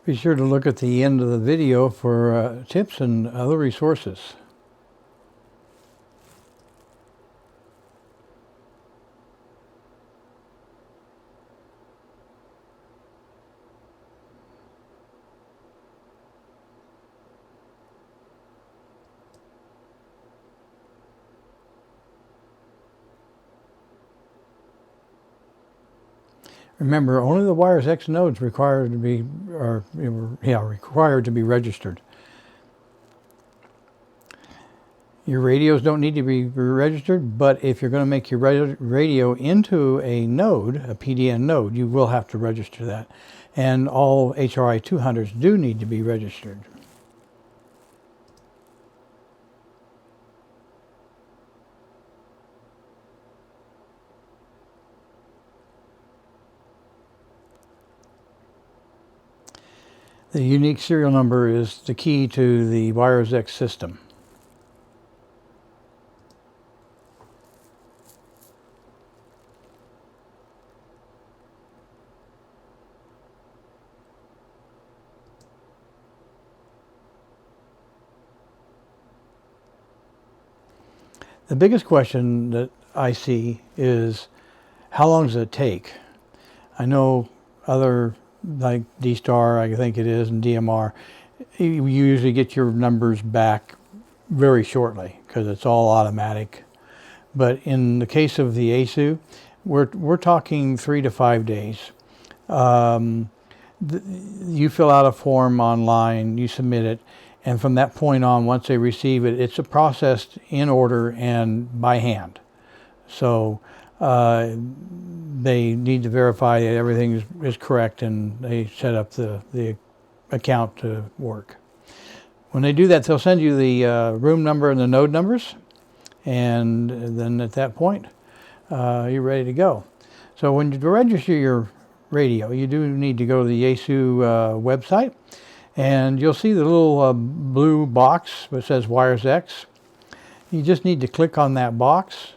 Be sure to look at the end of the video for tips and other resources. Remember, only the WiresX nodes required to be registered. Your radios don't need to be registered, but if you're going to make your radio into a node, a PDN node, you will have to register that. And all HRI 200s do need to be registered. The unique serial number is the key to the WiresX system. The biggest question that I see is, how long does it take? I know other, like D-Star, I think it is, and DMR, you usually get your numbers back very shortly because it's all automatic. But in the case of the ASU, we're talking 3 to 5 days. You fill out a form online, you submit it, and from that point on, once they receive it, it's processed in order and by hand. So they need to verify that everything is correct, and they set up the account to work. When they do that, they'll send you the room number and the node numbers, and then at that point, you're ready to go. So when you register your radio, you do need to go to the Yaesu website, and you'll see the little blue box that says WiresX. You just need to click on that box,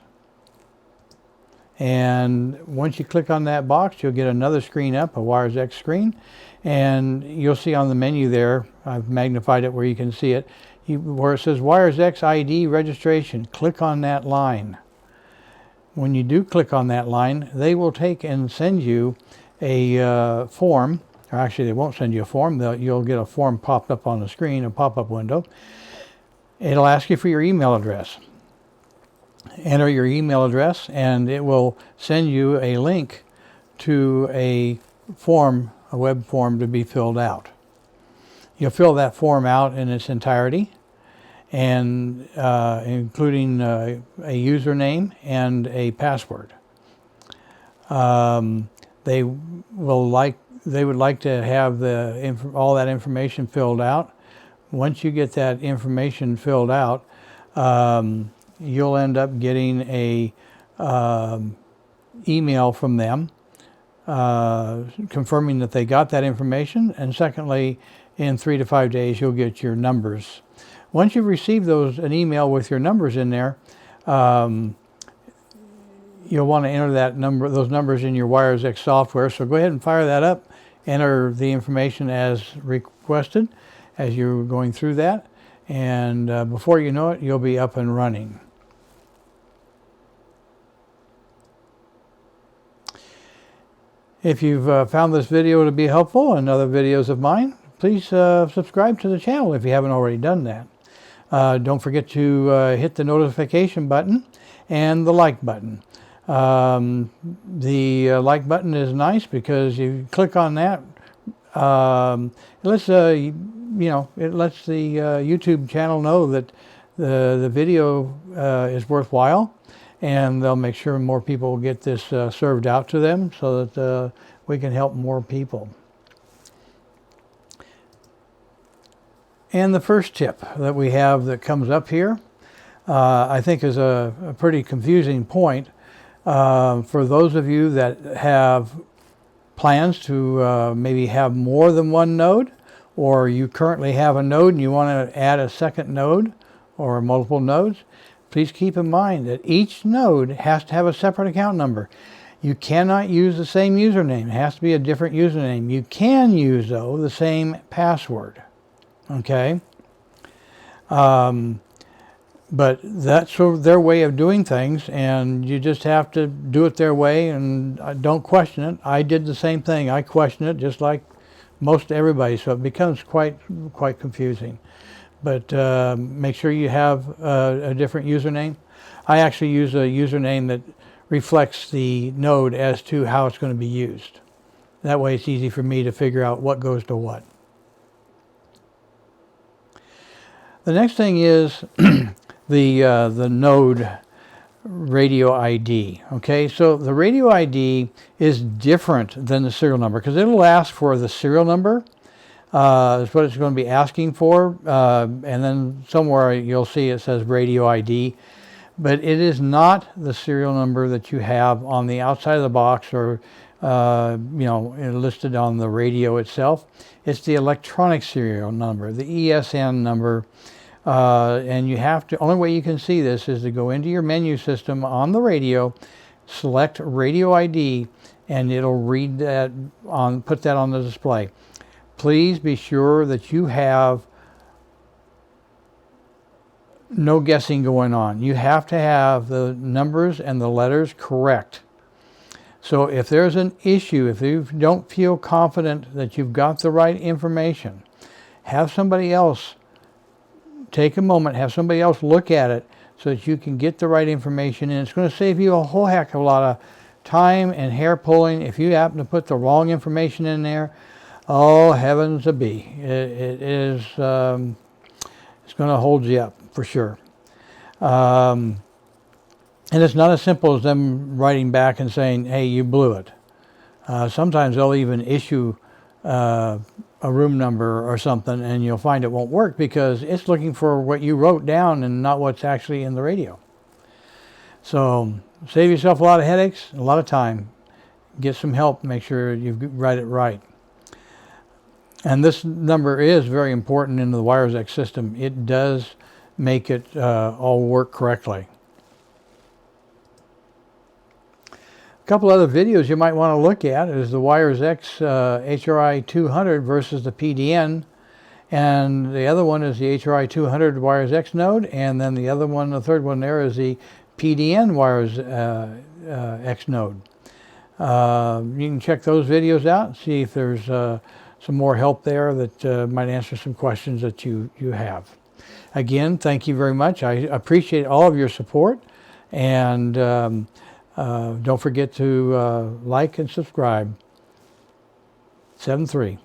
and once you click on that box, you'll get another screen up, a WiresX screen, and you'll see on the menu there, I've magnified it where you can see it, where it says WiresX ID registration. Click on that line. When you do click on that line, they will take and send you a form, or actually they won't send you a form, you'll get a form popped up on the screen, a pop-up window. It'll ask you for your email address. Enter your email address and it will send you a link to a form, a web form to be filled out. You'll fill that form out in its entirety, and including a username and a password. They would like to have all that information filled out. Once you get that information filled out, you'll end up getting a email from them confirming that they got that information, and secondly, in 3 to 5 days you'll get your numbers. Once you've received an email with your numbers in there, you'll want to enter those numbers in your WiresX software. So go ahead and fire that up, enter the information as requested as you're going through that, and before you know it, you'll be up and running. If you've found this video to be helpful and other videos of mine, please subscribe to the channel if you haven't already done that. Don't forget to hit the notification button and the like button. The like button is nice because you click on that. It lets the YouTube channel know that the video is worthwhile, and they'll make sure more people will get this served out to them so that we can help more people. And the first tip that we have that comes up here, I think is a pretty confusing point for those of you that have plans to maybe have more than one node, or you currently have a node and you want to add a second node or multiple nodes. Please keep in mind that each node has to have a separate account number. You cannot use the same username. It has to be a different username. You can use, though, the same password. Okay? But that's sort of their way of doing things, and you just have to do it their way and don't question it. I did the same thing. I questioned it just like most everybody, so it becomes quite confusing. But make sure you have a different username. I actually use a username that reflects the node as to how it's going to be used. That way it's easy for me to figure out what goes to what. The next thing is the node radio ID. Okay, so the radio ID is different than the serial number because it'll ask for the serial number. That's what it's going to be asking for, and then somewhere you'll see it says radio ID, but it is not the serial number that you have on the outside of the box or listed on the radio itself. It's the electronic serial number, the ESN number. And you have to, only way you can see this is to go into your menu system on the radio, select radio ID, and it'll read that put that on the display. Please be sure that you have no guessing going on. You have to have the numbers and the letters correct. So if there's an issue, if you don't feel confident that you've got the right information, have somebody else take a moment, have somebody else look at it so that you can get the right information, and it's going to save you a whole heck of a lot of time and hair pulling if you happen to put the wrong information in there. Oh, heavens a bee. It is it's going to hold you up for sure. And it's not as simple as them writing back and saying, hey, you blew it. Sometimes they'll even issue a room number or something, and you'll find it won't work because it's looking for what you wrote down and not what's actually in the radio. So save yourself a lot of headaches, a lot of time. Get some help, make sure you write it right. And this number is very important in the WiresX system. It does make it all work correctly. A couple other videos you might want to look at is the WiresX HRI 200 versus the PDN, and the other one is the HRI 200 WiresX node, and then the other one, the third one there, is the PDN WiresX node. You can check those videos out and see if there's some more help there that might answer some questions that you have. Again, thank you very much. I appreciate all of your support, and don't forget to like and subscribe. 7-3.